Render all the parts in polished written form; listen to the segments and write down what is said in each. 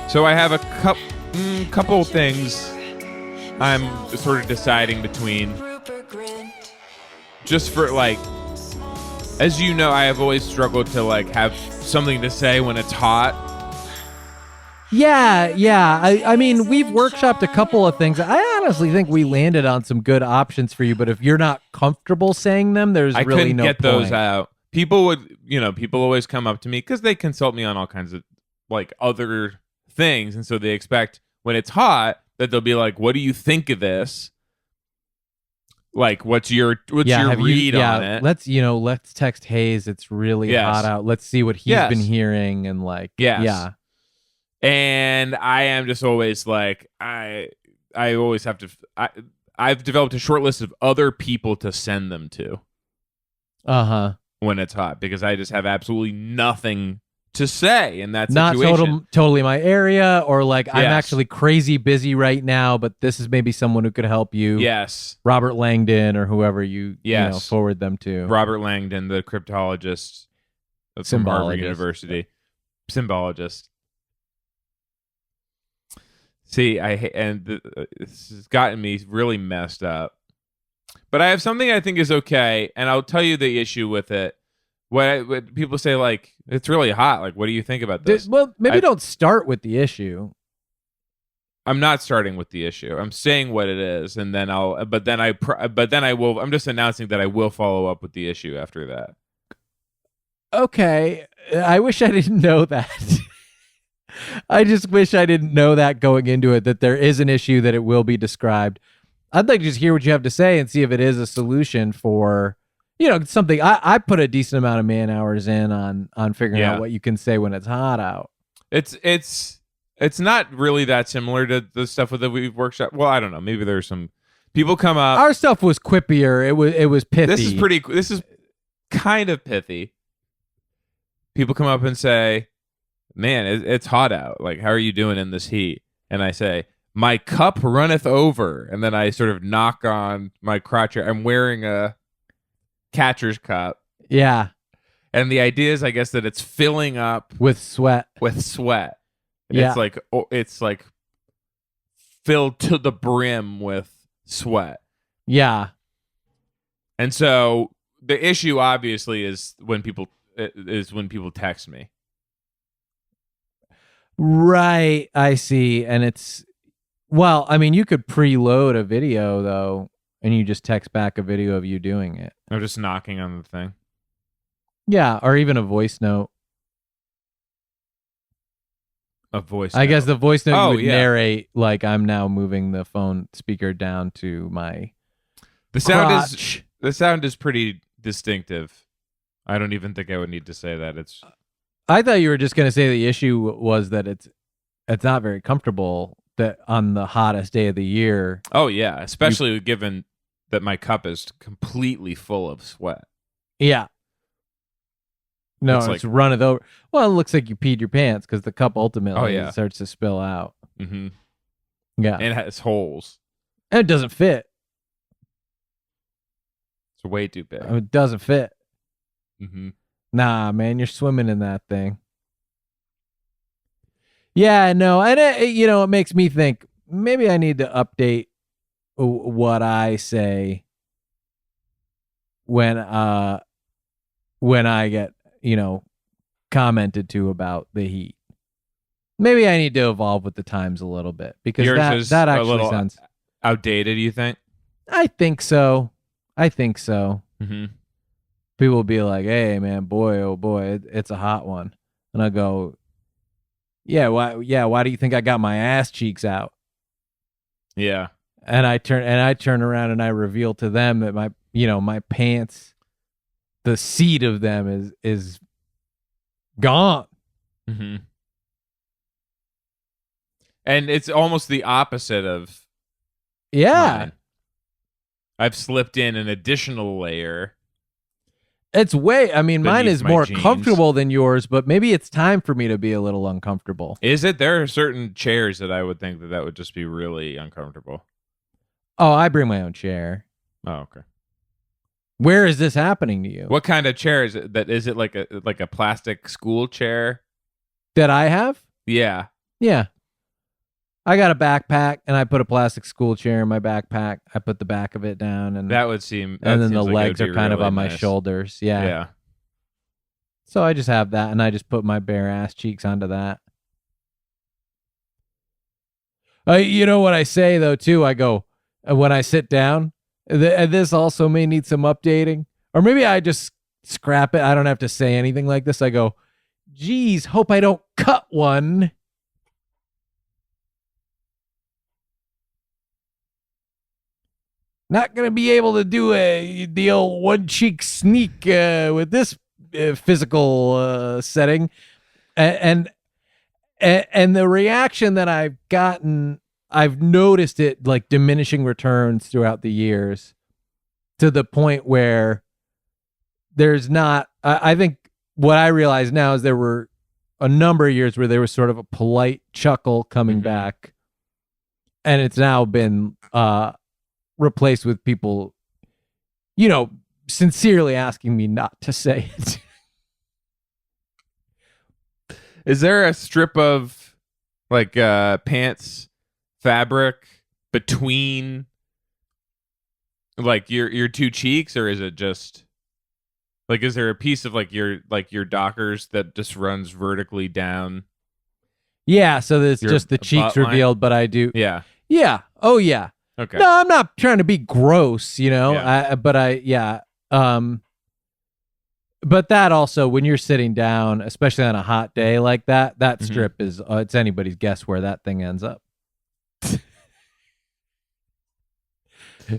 So I have a couple things I'm sort of deciding between. Just for like, as you know, I have always struggled to like have something to say when it's hot. Yeah. I mean, we've workshopped a couple of things. I honestly think we landed on some good options for you, but if you're not comfortable saying them, there's I really couldn't no get point. those out. People always come up to me because they consult me on all kinds of like other things, and so they expect when it's hot that they'll be like, "What do you think of this? Like, what's your read on it?" Let's text Hayes. It's really Yes. hot out. Let's see what he's Yes. been hearing and like. Yes. Yeah. And I am just always like I always have to. I've developed a short list of other people to send them to when it's hot because I just have absolutely nothing to say in that situation. Not totally my area, or like I'm Yes. actually crazy busy right now, but this is maybe someone who could help you. Yes. Robert Langdon or whoever you Yes. forward them to. Robert Langdon, the cryptologist from Harvard Symbologist. University. Symbologist. See, this has gotten me really messed up. But I have something I think is okay, and I'll tell you the issue with it. When people say, like, it's really hot, like, what do you think about this? Well, maybe don't start with the issue. I'm not starting with the issue. I'm saying what it is, and then I will. I'm just announcing that I will follow up with the issue after that. Okay, I wish I didn't know that. I just wish I didn't know that going into it, that there is an issue, that it will be described. I'd like to just hear what you have to say and see if it is a solution for, something. I put a decent amount of man hours in on figuring out what you can say when it's hot out. It's not really that similar to the stuff that we've workshopped. Well, I don't know. Maybe there's some people come up. Our stuff was quippier. It was pithy. This is kind of pithy. People come up and say, "Man, it's hot out. Like, how are you doing in this heat?" And I say, "My cup runneth over." And then I sort of knock on my crotch. I'm wearing a catcher's cup. Yeah. And the idea is, I guess, that it's filling up with sweat. Yeah. It's like filled to the brim with sweat. Yeah. And so the issue obviously is when people text me. Right, I see. And you could preload a video though, and you just text back a video of you doing it. I'm just knocking on the thing. Yeah, or even a voice note. I guess the voice note would yeah. narrate like I'm now moving the phone speaker down to my The sound is pretty distinctive. I don't even think I would need to say that. I thought you were just going to say the issue was that it's not very comfortable that on the hottest day of the year. Oh yeah, especially given that my cup is completely full of sweat. Yeah. No, it's running over. Well, it looks like you peed your pants because the cup ultimately starts to spill out. Mm-hmm. Yeah. And it has holes. And it doesn't fit. It's way too big. It doesn't fit. Mm-hmm. Nah, man, you're swimming in that thing. Yeah, no, and it makes me think maybe I need to update what I say when I get commented to about the heat. Maybe I need to evolve with the times a little bit because that actually sounds outdated. You think? I think so. Mm-hmm. People will be like, "Hey, man, boy, oh boy, it's a hot one," and I go, "Yeah, why? Yeah, why do you think I got my ass cheeks out?" Yeah, and I turn around and I reveal to them that my pants, the seat of them is gone. Mm-hmm. And it's almost the opposite of mine. I've slipped in an additional layer. It's mine is more comfortable than yours, but maybe it's time for me to be a little uncomfortable. Is it? There are certain chairs that I would think that would just be really uncomfortable. Oh, I bring my own chair. Oh, okay. Where is this happening to you? What kind of chair is it? Is it like a plastic school chair that I have? Yeah. Yeah. I got a backpack, and I put a plastic school chair in my backpack. I put the back of it down, and That would seem. and then seems the like it legs would are be kind of really on my nice. shoulders. Yeah. Yeah. So I just have that, and I just put my bare ass cheeks onto that. You know what I say though too? I go when I sit down. And this also may need some updating, or maybe I just scrap it. I don't have to say anything like this. I go, geez, hope I don't cut one. Not gonna be able to do the old one cheek sneak with this physical setting, and the reaction that I've gotten, I've noticed it like diminishing returns throughout the years, to the point where there's not. I think what I realize now is there were a number of years where there was sort of a polite chuckle coming back, and it's now been replaced with people, sincerely asking me not to say it. Is there a strip of like pants fabric between like your two cheeks, or is it just like, is there a piece of like your Dockers that just runs vertically down? Yeah, so there's Your just the butt cheeks line? revealed, but I do. Yeah. Yeah. Oh yeah. Okay. No, I'm not trying to be gross, Yeah. But that also, when you're sitting down, especially on a hot day like that, that strip is it's anybody's guess where that thing ends up.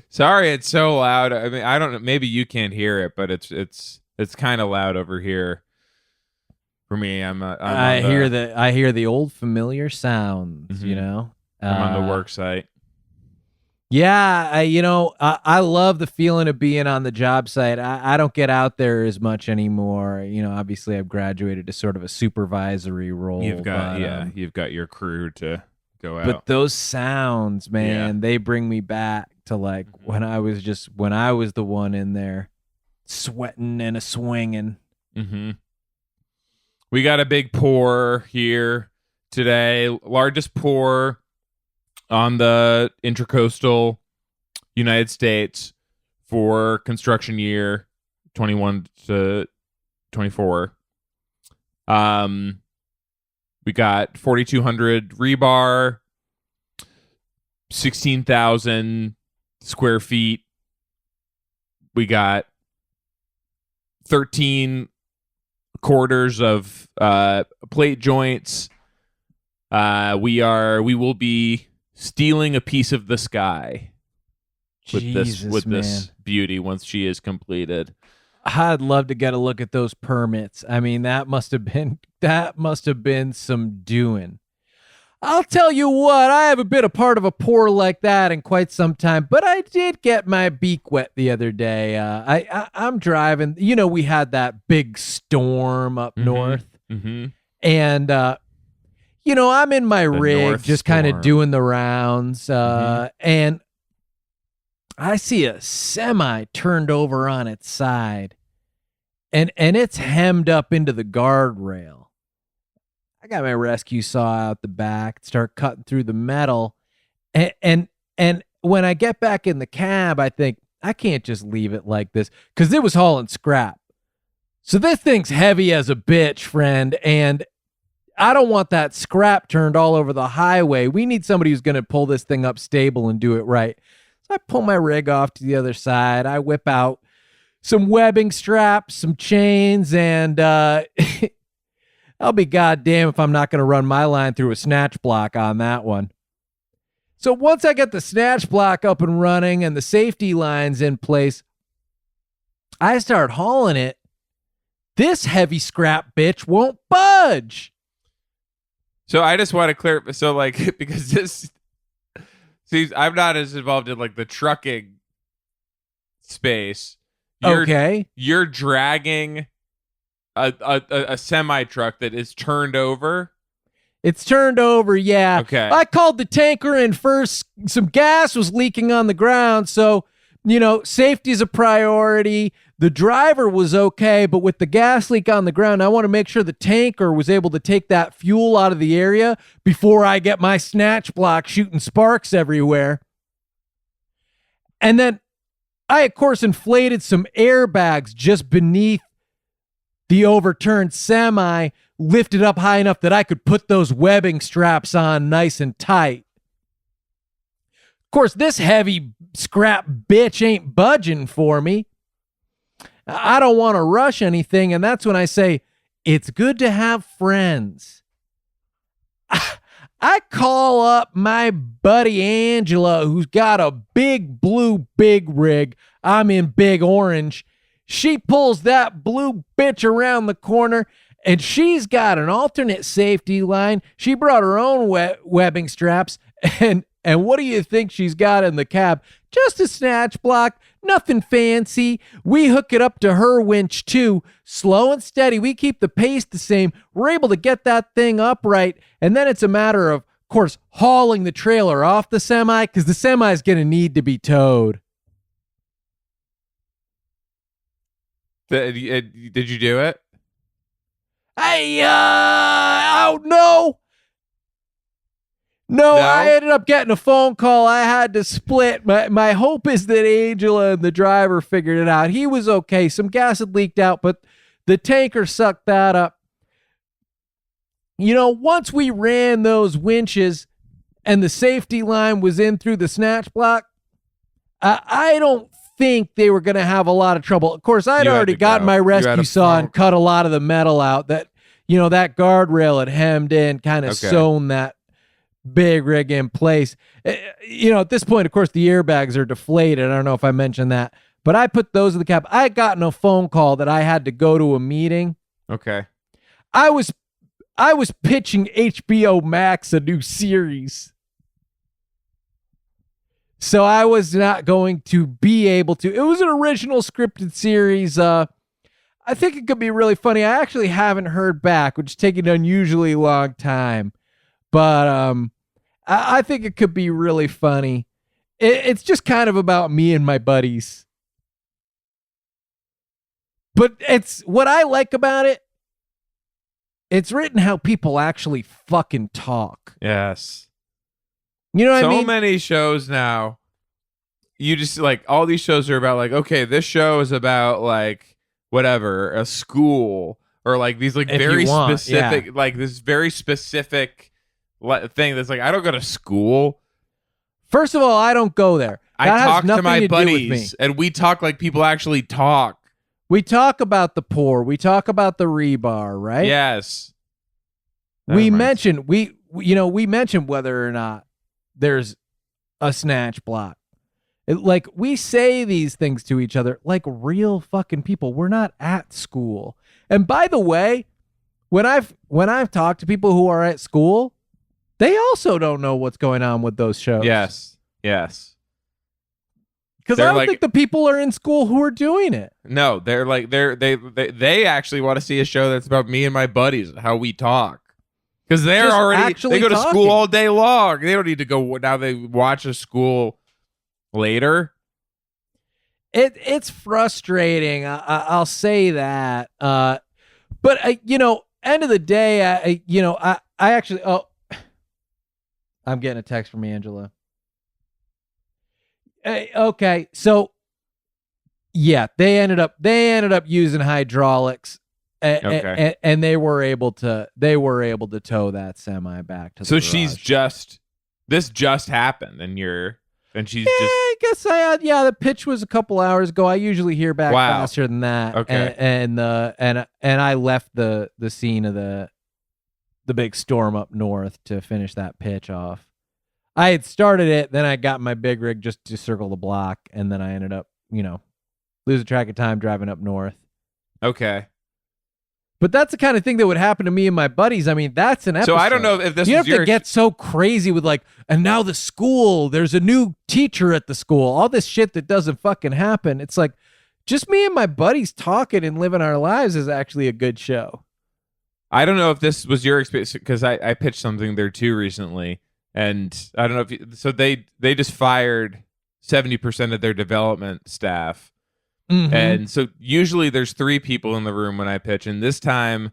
Sorry, it's so loud. I mean, I don't know. Maybe you can't hear it, but it's kind of loud over here for me. I hear the old familiar sounds. I'm on the work site. Yeah, I love the feeling of being on the job site. I don't get out there as much anymore. Obviously I've graduated to sort of a supervisory role. You've got your crew to go out. But those sounds, man, they bring me back to like when I was the one in there sweating and a swinging. We got a big pour here today. Largest pour on the Intracoastal United States for construction year 21 to 24. We got 4,200 rebar, 16,000 square feet. We got 13 quarters of plate joints. We will be stealing a piece of the sky with this beauty once she is completed. I'd love to get a look at those permits. I mean, that must have been some doing. I'll tell you what, I haven't been a part of a pour like that in quite some time, but I did get my beak wet the other day. I'm driving. We had that big storm up north, and I'm in my rig, just kind of doing the rounds, and I see a semi turned over on its side, and it's hemmed up into the guardrail. I got my rescue saw out the back, start cutting through the metal, and when I get back in the cab, I think I can't just leave it like this, because it was hauling scrap. So this thing's heavy as a bitch, friend, and I don't want that scrap turned all over the highway. We need somebody who's going to pull this thing up stable and do it right. So I pull my rig off to the other side. I whip out some webbing straps, some chains, and I'll be goddamn if I'm not going to run my line through a snatch block on that one. So once I get the snatch block up and running and the safety lines in place, I start hauling it. This heavy scrap bitch won't budge. So I just want to clear, so like, because this, see, I'm not as involved in like the trucking space. You're dragging a semi truck that is turned over. It's turned over, yeah. Okay. I called the tanker in first. Some gas was leaking on the ground, so safety's a priority. The driver was okay, but with the gas leak on the ground, I want to make sure the tanker was able to take that fuel out of the area before I get my snatch block shooting sparks everywhere. And then I, of course, inflated some airbags just beneath the overturned semi, lifted up high enough that I could put those webbing straps on nice and tight. Of course, this heavy scrap bitch ain't budging for me. I don't want to rush anything, and that's when I say, it's good to have friends. I call up my buddy Angela, who's got a big blue big rig. I'm in big orange. She pulls that blue bitch around the corner, and she's got an alternate safety line. She brought her own webbing straps, and what do you think she's got in the cab? Just a snatch block, nothing fancy. We hook it up to her winch too, slow and steady. We keep the pace the same. We're able to get that thing upright, and then it's a matter of course, hauling the trailer off the semi, because the semi is going to need to be towed. Did you do it? Oh, no. No, I ended up getting a phone call. I had to split. My hope is that Angela and the driver figured it out. He was okay. Some gas had leaked out, but the tanker sucked that up. You know, once we ran those winches and the safety line was in through the snatch block, I don't think they were going to have a lot of trouble. Of course, I'd already gotten my rescue saw and cut a lot of the metal out. That, you know, that guardrail had hemmed in, kind of sewn that big rig in place. You know, at this point, of course, the airbags are deflated. I don't know if I mentioned that, but I put those in the cab. I had gotten a phone call that I had to go to a meeting. Okay. I was pitching HBO Max a new series. So I was not going to be able to. It was an original scripted series. I think it could be really funny. I actually haven't heard back, which is taking an unusually long time. But I think it could be really funny. It's just kind of about me and my buddies. But it's what I like about it. It's written how people actually fucking talk. Yes. You know what I mean? So many shows now. You just like all these shows are about like, okay, this show is about like whatever, a school or like these like very specific, like this very specific thing that's like, I don't go to school. First of all, I don't go there. I talk to my buddies and we talk like people actually talk. We talk about the poor. We talk about the rebar, right? Yes. We mentioned whether or not there's a snatch block. Like we say these things to each other like real fucking people. We're not at school. And by the way, when I've talked to people who are at school, they also don't know what's going on with those shows. Yes. Yes. Because I don't think the people are in school who are doing it. No, they're like they actually want to see a show that's about me and my buddies, how we talk. Because they go to school all day long. They don't need to go now. They watch a school later. It's frustrating. I'll say that. But end of the day, I actually I'm getting a text from Angela. Okay, so yeah, they ended up using hydraulics, and they were able to tow that semi back to the garage. So this just happened, and she's just. I guess the pitch was a couple hours ago. I usually hear back faster than that. Okay, and I left the scene of the big storm up north to finish that pitch off. I had started it, then I got my big rig just to circle the block, and then I ended up, losing track of time driving up north. Okay. But that's the kind of thing that would happen to me and my buddies. I mean, that's an episode. So I don't know if this you have to get so crazy with like, and now the school, there's a new teacher at the school, all this shit that doesn't fucking happen. It's like, just me and my buddies talking and living our lives is actually a good show. I don't know if this was your experience, because I pitched something there too recently. And I don't know if they just fired 70% of their development staff Mhm. And so usually there's 3 people in the room when I pitch, and this time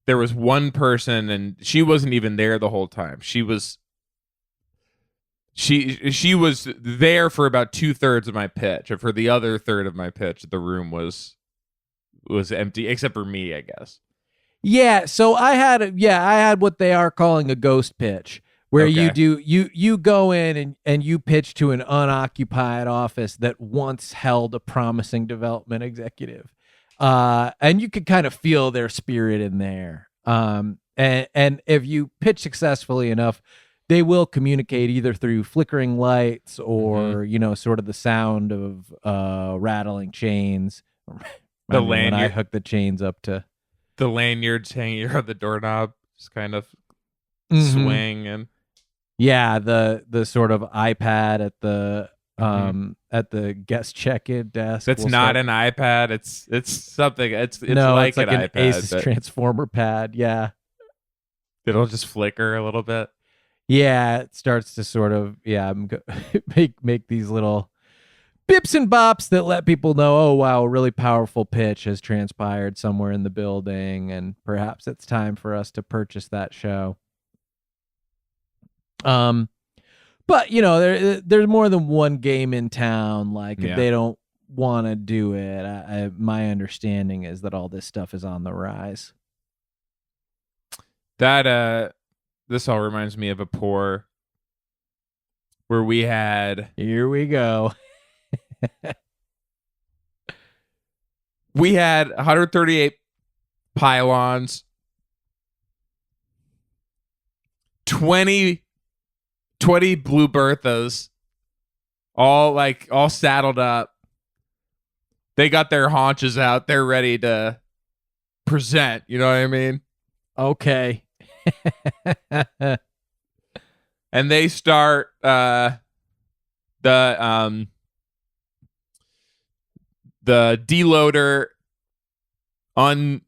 there was one person, and she wasn't even there the whole time. She was there for about 2/3 of my pitch, and for the other third of my pitch, the room was empty, except for me, I guess. Yeah, so I had what they are calling a ghost pitch, where Okay. you go in and you pitch to an unoccupied office that once held a promising development executive. And you could kind of feel their spirit in there. And if you pitch successfully enough, they will communicate either through flickering lights or, sort of the sound of rattling chains. The When I lanyard, hook the chains up to the lanyards hanging on the doorknob, just kind of Mhm. swing, and Yeah, the sort of iPad at the Mhm. at the guest check-in desk. that's will not start- an iPad. It's something. It's no, like it's like an an iPad, Asus but transformer pad. Yeah, it'll just flicker a little bit. yeah, it starts to sort of make these little bips and bops that let people know, oh wow, a really powerful pitch has transpired somewhere in the building, and perhaps it's time for us to purchase that show. But there's more than one game in town. Like, if Yeah. they don't want to do it, my understanding is that all this stuff is on the rise. That this all reminds me of a pour where we had Here we go. 138 pylons, 20 Blue Berthas, all saddled up. They got their haunches out. They're ready to present. You know what I mean? Okay. And they start the deloader on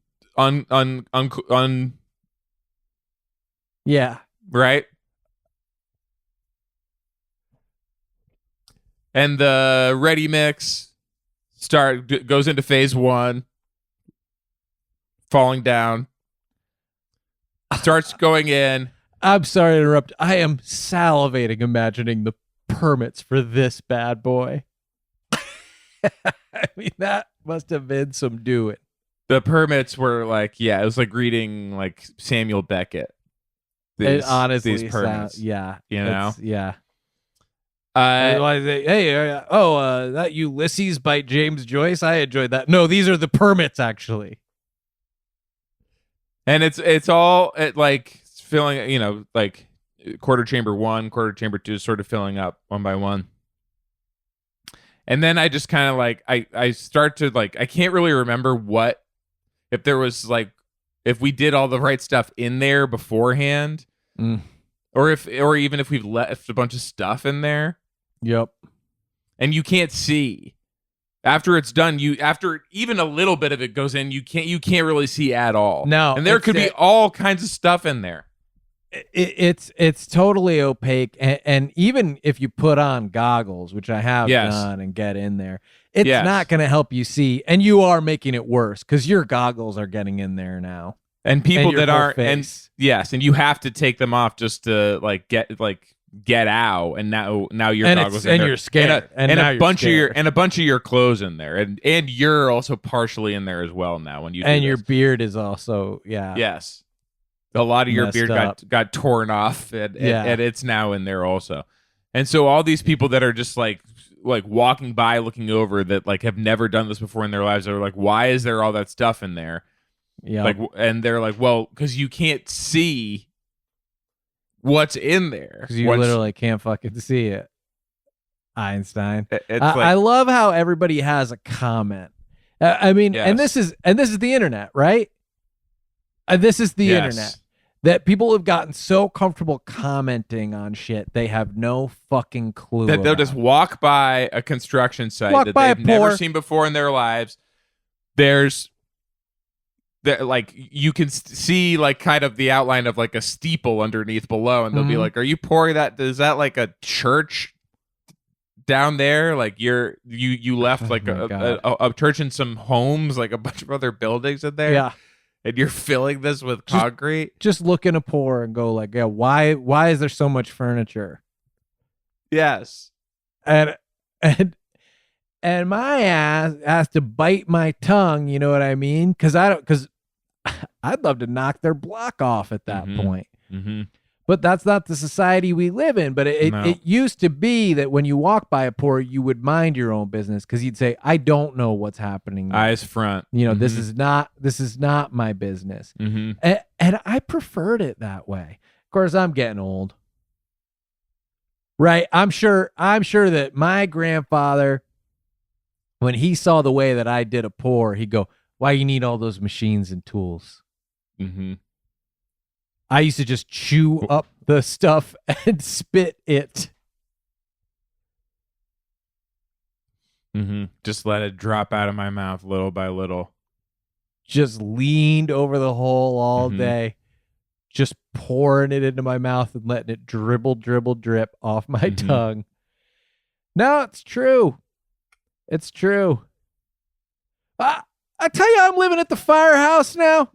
Yeah. right, and the ready mix goes into phase 1, falling down, starts going in. I'm sorry to interrupt. I am salivating imagining the permits for this bad boy. I mean, that must have been some doing. The permits were like, it was like reading like Samuel Beckett. It honestly these permits, yeah. you know? Yeah. Uh, That Ulysses by James Joyce. I enjoyed that. No, these are the permits, actually. and it's all like filling, like quarter chamber 1, quarter chamber 2, sort of filling up one by one. And then I just kind of like I start to like, I can't really remember if there was like, if we did all the right stuff in there beforehand, or even if we've left a bunch of stuff in there. Yep. And you can't see after it's done. After even a little bit of it goes in, you can't really see at all. No, and there could be all kinds of stuff in there. It's totally opaque, and even if you put on goggles, which I have done, and get in there, it's not going to help you see, and you are making it worse because your goggles are getting in there now, and people and your that whole aren't, face. and you have to take them off just to like get out, and now your goggles and you're scared, and a bunch of your clothes in there, and you're also partially in there as well now when you do your this. beard is also yes. A lot of your beard got torn off, and it's now in there also. And so all these people that are just like walking by, looking over, that like have never done this before in their lives, are like, why is there all that stuff in there? Yeah. Like, and they're like, well, because you can't see what's in there. Because you literally can't fucking see it. Einstein. I love how everybody has a comment. I mean, yes. and this is the internet, right? This is the internet. That people have gotten so comfortable commenting on shit they have no fucking clue that they'll about. just walk by a construction site Walk that by they've never seen before in their lives. Like you can see like kind of the outline of like a steeple underneath below, and they'll be like, "Are you pouring that? Is that like a church down there, like you left Oh like my God. a church and some homes, like a bunch of other buildings in there, Yeah. and you're filling this with Just- concrete. Just look in a pour and go like, yeah, why is there so much furniture? Yes. And and and my ass has to bite my tongue, you know what I mean? Cause I'd love to knock their block off at that point. Mm-hmm. But that's not the society we live in. But No. it used to be that when you walk by a pour, you would mind your own business because you'd say, I don't know what's happening there. Eyes front. You know, this is not my business. Mm-hmm. And I preferred it that way. Of course, I'm getting old. Right? I'm sure that my grandfather, when he saw the way that I did a pour, he'd go, why you need all those machines and tools? Mm-hmm. I used to just chew up the stuff and spit it. Mm-hmm. Just let it drop out of my mouth little by little. Just leaned over the hole all day, just pouring it into my mouth and letting it dribble, drip off my tongue. No, it's true. It's true. I tell you, I'm living at the firehouse now.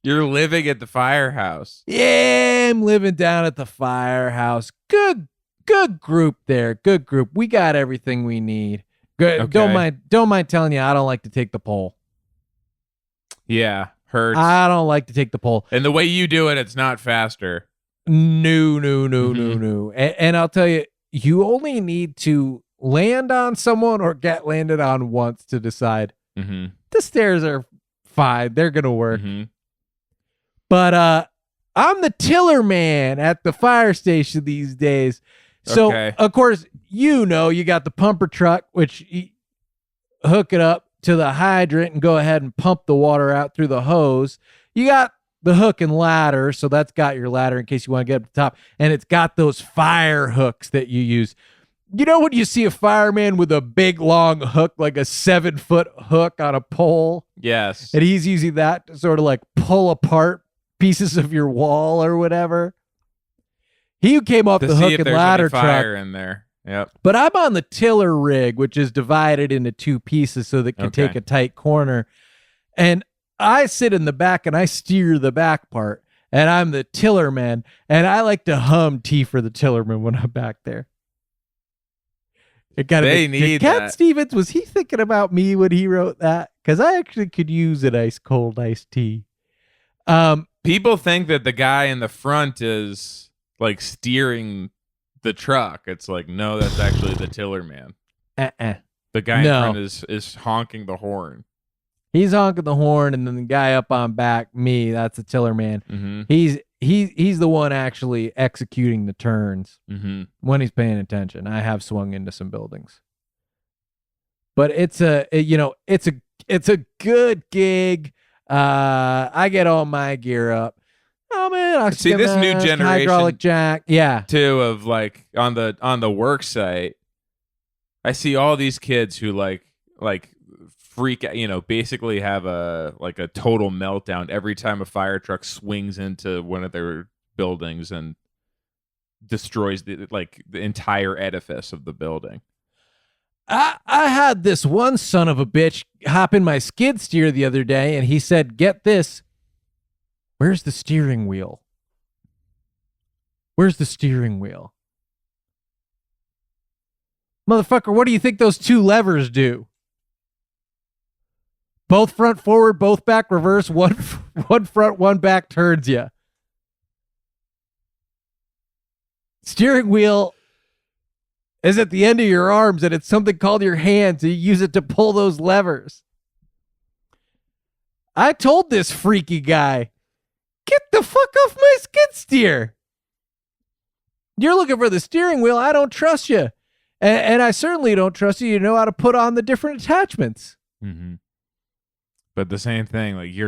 You're living at the firehouse. Yeah, I'm living down at the firehouse. Good group there. Good group. We got everything we need. Good. Okay. Don't mind telling you, I don't like to take the pole. Yeah, hurts. I don't like to take the pole. And the way you do it, it's not faster. No. And I'll tell you, you only need to land on someone or get landed on once to decide. Mm-hmm. The stairs are fine. They're going to work. Mm-hmm. But I'm the tiller man at the fire station these days. So, Okay. of course, you got the pumper truck, which you hook it up to the hydrant and go ahead and pump the water out through the hose. You got the hook and ladder, so that's got your ladder in case you want to get up to the top. And it's got those fire hooks that you use. You know when you see a fireman with a big, long hook, like a 7-foot hook on a pole? Yes. And he's using that to sort of like pull apart pieces of your wall or whatever. He came off To the see hook if and there's ladder any fire truck. in there. Yep. But I'm on the tiller rig, which is divided into two pieces so that it can Okay. take a tight corner. And I sit in the back and I steer the back part. And I'm the tiller man. And I like to hum Tea for the Tillerman when I'm back there. It gotta They be, need Cat that. Stevens, was he thinking about me when he wrote that? Because I actually could use an ice cold iced tea. People think that the guy in the front is like steering the truck. It's like, no, that's actually the tiller man. The guy No. in front is honking the horn. He's honking the horn, and then the guy up on back, me, that's the tiller man. Mm-hmm. He's the one actually executing the turns Mm-hmm. when he's paying attention. I have swung into some buildings, but it's a good gig. I get all my gear up. Oh man, oxygen See, this new mask, generation- hydraulic jack, yeah. Too, of like on the work site, I see all these kids who like freak out, basically have a total meltdown every time a fire truck swings into one of their buildings and destroys the entire edifice of the building. I had this one son of a bitch hop in my skid steer the other day, and he said, "Get this, where's the steering wheel? Where's the steering wheel? Motherfucker, what do you think those two levers do? Both front forward, both back reverse, one front, one back turns you. Steering wheel is at the end of your arms, and it's something called your hands. You use it to pull those levers." I told this freaky guy, "Get the fuck off my skid steer. You're looking for the steering wheel. I don't trust you. And I certainly don't trust you to know how to put on the different attachments." Mm-hmm. But the same thing, like you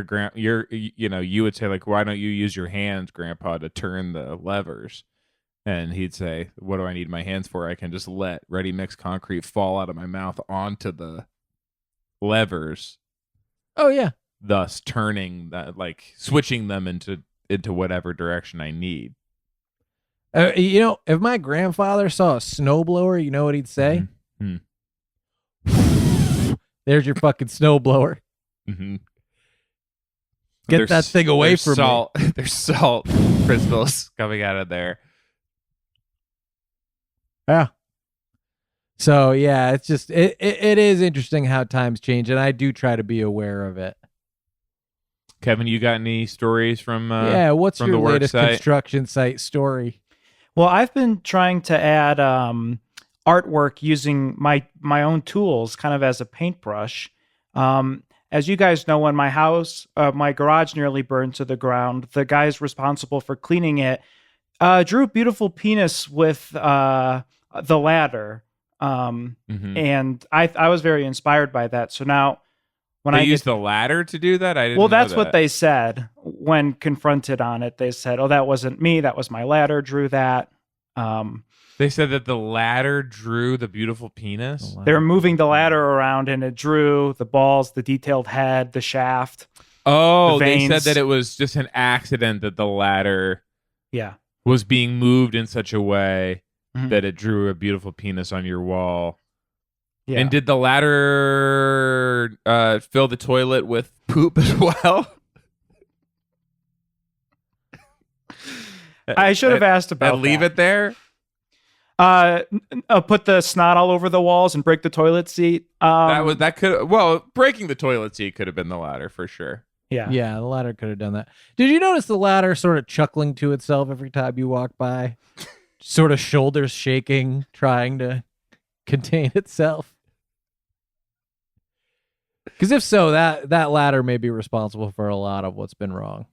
would say, like, why don't you use your hands, Grandpa, to turn the levers? And he'd say, what do I need my hands for? I can just let ready mix concrete fall out of my mouth onto the levers, Oh, yeah. thus turning that, like switching them into whatever direction I need. You know, if my grandfather saw a snowblower, you know what he'd say? Mhm. There's your fucking snowblower. Mm-hmm. Get that thing away from me. There's salt crystals coming out of there. Yeah. So yeah, it's just it is interesting how times change, and I do try to be aware of it. Kevin, you got any stories from what's from your the work latest site? construction site story? Well, I've been trying to add artwork using my own tools, kind of as a paintbrush. As you guys know, when my garage nearly burned to the ground, the guys responsible for cleaning it drew a beautiful penis with the ladder. And I was very inspired by that. So now when They used the ladder to do that? I didn't know that's that. what they said when confronted on it. They said, "Oh, that wasn't me. That was my ladder drew that." They said that the ladder drew the beautiful penis. They were moving the ladder around, and it drew the balls, the detailed head, the shaft. Oh, the they said veins. that it was just an accident that the ladder Yeah. was being moved in such a way Mhm. that it drew a beautiful penis on your wall. Yeah. And did the ladder fill the toilet with poop as well? I should have asked about and leave that. it there. Put the snot all over the walls and break the toilet seat. Breaking the toilet seat could have been the ladder for sure. Yeah. Yeah, the ladder could have done that. Did you notice the ladder sort of chuckling to itself every time you walk by? Sort of shoulders shaking, trying to contain itself. Because if so, that ladder may be responsible for a lot of what's been wrong.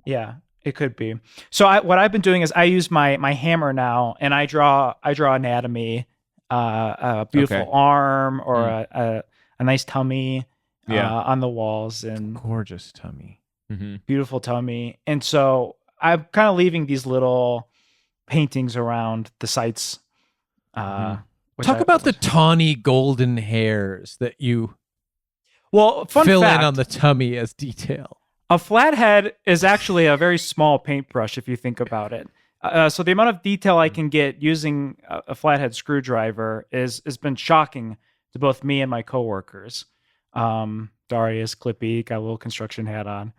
Yeah, it could be. So what I've been doing is I use my hammer now, and I draw anatomy, a beautiful Okay. arm or a nice tummy on the walls, and Gorgeous tummy. Mm-hmm. beautiful tummy. And so I'm kind of leaving these little paintings around the sites. Talk about the tawny golden hairs that you fun fill fact, in on the tummy as detail. a flathead is actually a very small paintbrush if you think about it. So the amount of detail I can get using a flathead screwdriver has been shocking to both me and my coworkers. Darius, Clippy, got a little construction hat on.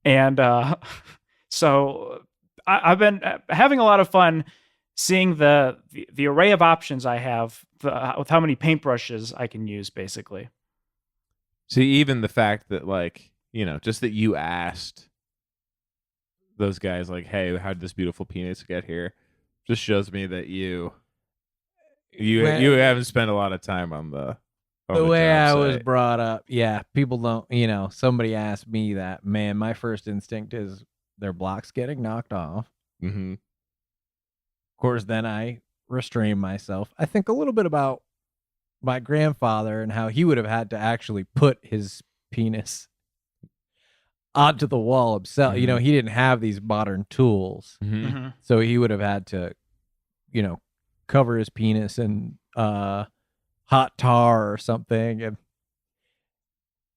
And so I've been having a lot of fun seeing the array of options I have with how many paintbrushes I can use, basically. See, even the fact that, like, you know, just that you asked those guys, like, hey, how did this beautiful penis get here? Just shows me that you haven't spent a lot of time on the way I job was site. brought up. Yeah, people don't, somebody asked me that. Man, my first instinct is their block's getting knocked off. Mm-hmm. Of course, then I restrain myself. I think a little bit about my grandfather and how he would have had to actually put his penis onto the wall himself. Mhm. He didn't have these modern tools. Mm-hmm. So he would have had to, cover his penis in hot tar or something and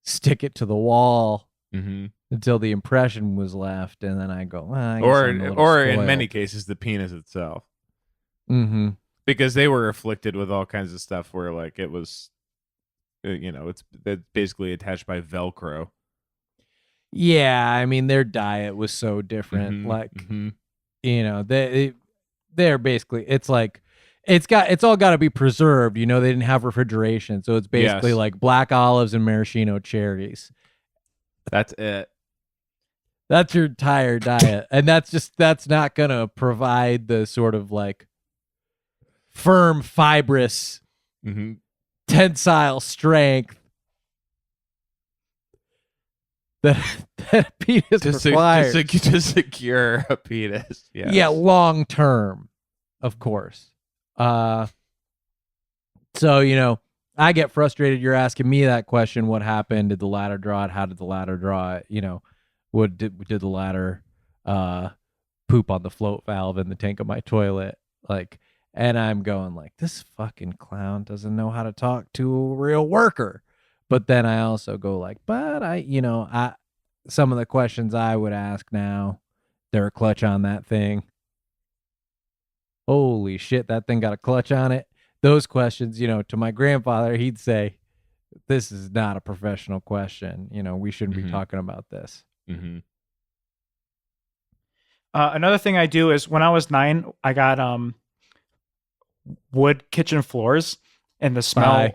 stick it to the wall Mm-hmm. until the impression was left. And then I go, I guess Or I'm a little in spoiled." many cases, the penis itself. Mm-hmm. Because they were afflicted with all kinds of stuff where, like, it was, it's basically attached by Velcro. Yeah, I mean, their diet was so different. Mhm, Like, mhm. they're basically, it's like, it's all got to be preserved. They didn't have refrigeration. So it's basically Yes. like black olives and maraschino cherries. That's it. That's your entire diet. And that's not going to provide the sort of like firm, fibrous, Mm-hmm. tensile strength that that penis requires. To secure a penis. Yes. Yeah, long term, of course. So I get frustrated. You're asking me that question. What happened? Did the ladder draw it? How did the ladder draw it? What did the ladder poop on the float valve in the tank of my toilet? Like, and I'm going like, this fucking clown doesn't know how to talk to a real worker. But then I also go like, but I some of the questions I would ask now, they're a clutch on that thing. holy shit, that thing got a clutch on it. Those questions, to my grandfather, he'd say, this is not a professional question. We shouldn't be Mhm. talking about this. Mm-hmm. Another thing I do is when I was 9, I got wood kitchen floors, and the smell